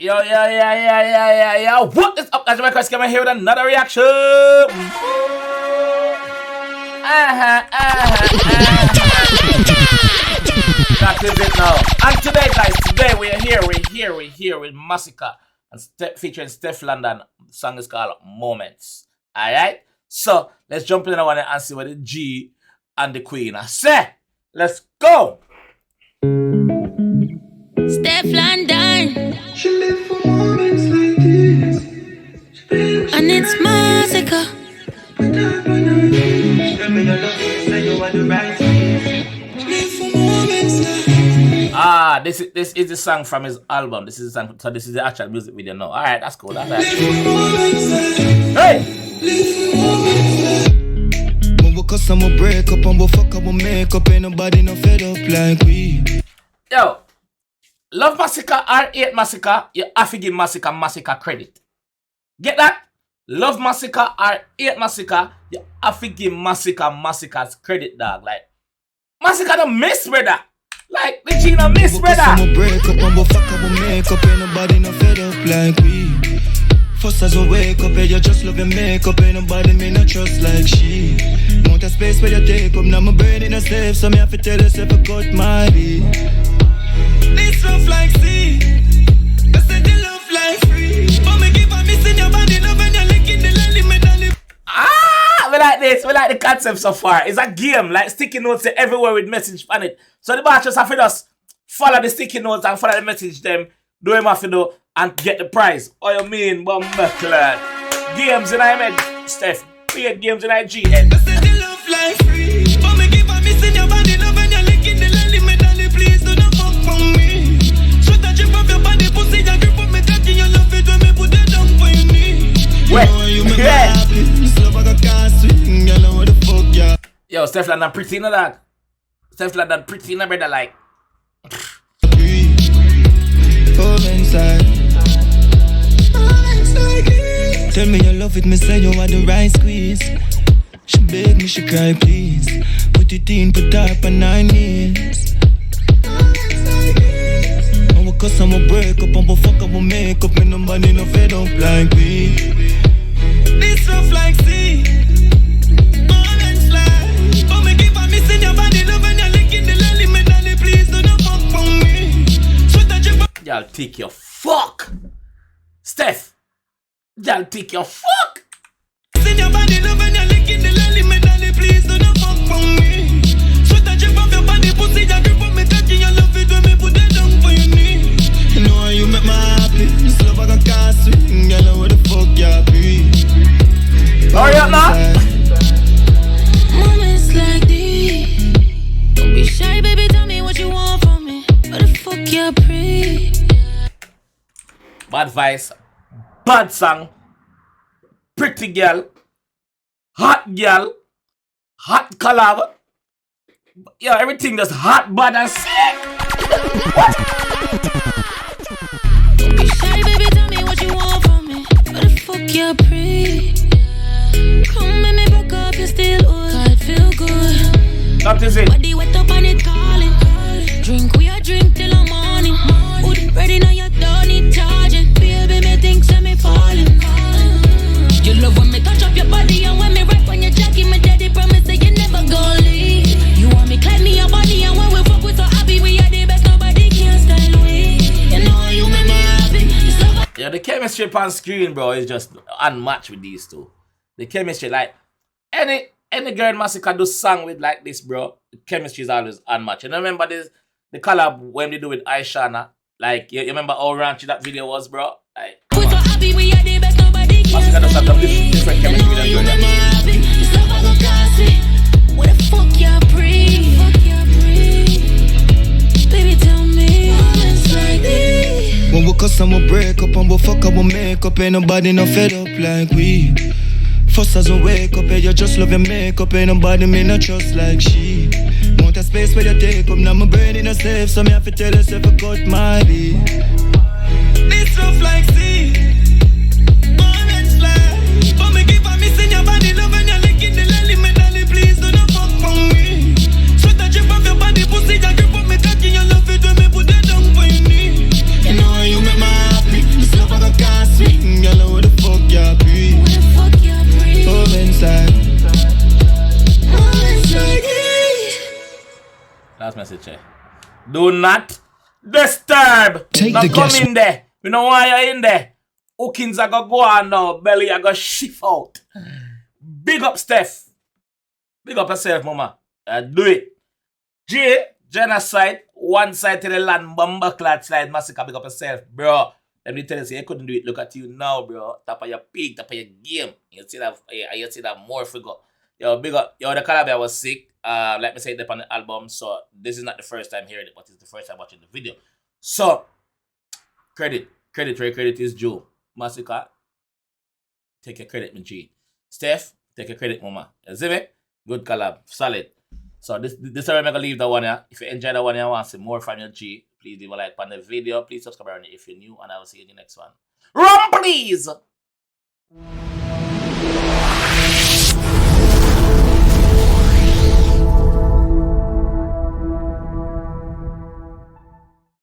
Yo. What is up, guys? JAMAICA'S coming here with another reaction. That is it now. And today, guys, we're here with Masicka and featuring Stefflon, and the song is called Moments. Alright? So, let's jump in one and see what the G and the Queen are say. Let's go! Stefflon done. She live for moments like this. And it's Masicka. This is the song from his album. This is the song, so this is the actual music video now. Alright, that's cool. That's right. Hey! When we cuss and we break up and we fuck up, we make up, ain't nobody no fed up like we. Yo, love Masicka or hate Masicka, you have to give Masicka credit. Get that? Love Masicka or hate Masicka, you have to give Masicka's credit, dog. Like, Masicka don't miss, brother. Like, the G don't miss, brother. We break up and we fuck up, we make up, ain't nobody no fed up like we. First as we wake up, you just love your makeup, ain't nobody me no trust like she. Mount a space where you take up, now my brain in a safe, so me have to tell yourself I cut my beat. This rough like sea, I said the love like free. But me keep on missing your body, love and you're licking the lily medal. We like this, we like the concept so far. It's a game, like sticky notes everywhere with message on it. So the bar just have to just follow the sticky notes and follow the message them, do him have to do, and get the prize. Oh, you mean, Bumbleclad? Games in I mean, Steph. Play games in I G. I said the love like free. But me keep on missing your body, love and you're licking the lily medal. Please do not fuck for me. Should I chip up your body, pussy, you grip up me cocky, you love it when me put it down for your knee. Wait, you make me happy. This love I can't swing, you know what the fuck, yeah. Yo, Stefflon done pretty in that. Stefflon done pretty in brother, like. Hold inside. Tell me you love it, me say you want the right squeeze. She beg me, she cry please. Put it in, put her up on 9 knees. And we cuss and we break up and we fuck up, we make up, and nobody no fed up like we. This rough like sea. Moments like. But me keep on missing your body, love and you're licking the lily medal. Please do not fuck for me. Y'all take your fuck. Steph. Y'all take your fuck. Send your body love and you're licking the lily medal. Please do not fuck for me. Should I chip off your body, pussy, you grip up me cocky, you love it when me put it down for your knee. You know how you make me happy. This love I can't swing, you know what the fuck you be. Hurry up now. Moments like these. Don't be shy, baby, tell me what you want from me. What the fuck you pray? Bad vice, bad song, pretty girl, hot collab. Yo, everything that's hot, bad, and sick. Don't be shy, baby, tell me what you want from me. What the fuck you pray? Come make me back up, you still old. God feel good. That is it. Body wet up and it calling. Drink, we a drink till the morning. Hood ready now, you don't need charging. Baby, me think so me falling. You love when me touch up your body, and when me rap on your jacket, my daddy promise that you never gon' leave. You want me climb me your body, and when we fuck we so happy, we are the best, nobody can stand we. You know how you make me happy. Yeah, the chemistry on screen, bro, is just unmatched with these two. The chemistry, like any girl in Masicka do song with like this, bro, the chemistry is always unmatched. You know, remember this the collab when they do with Aishana? Like, you remember how raunchy that video was, bro? Like, we so happy, we are the best, nobody can Masicka does have stand different chemistry than girl. What the fuck you breathe? Baby, tell me moments like this. When we cuss and we break up and we fuck up, we make up, ain't nobody no fed up like we. First as we wake up, you just love your makeup, ain't nobody me no trust like she. Mount a space where you take up, now my brain in a safe, so me have to tell yourself I cut my beat. This rough like sea. Moments like. But me keep on missing your body, love and you're licking the lily medal. Please do not fuck for me. Should I chip off your body, pussy, you grip up me cocky, you love it when me put it down for your knee. You know how you make me happy. first message here. Do not disturb. Take Now the come guess. in there. You know why you're in there? Hookings are gonna go on now. Belly are gonna shift out. Big up Steph. Big up yourself, mama. Do it. J, genocide. One side to the land. Bumbleclad slide. Masicka, big up yourself, bro. Let me tell you, you couldn't do it. Look at you now, bro. Top of your peak, top of your game. You see that more figure. Yo, big up. Yo, the collab was sick. Like me say it on the album. So this is not the first time hearing it, but it's the first time watching the video. So credit where credit is due. Masicka, take your credit, my G. Steph, take your credit, mama. You see me? Good collab, solid. So this is where I'm gonna leave that one here. If you enjoy that one here and want to see more from your G, please leave a like on the video. Please subscribe if you're new, and I will see you in the next one. Run, please!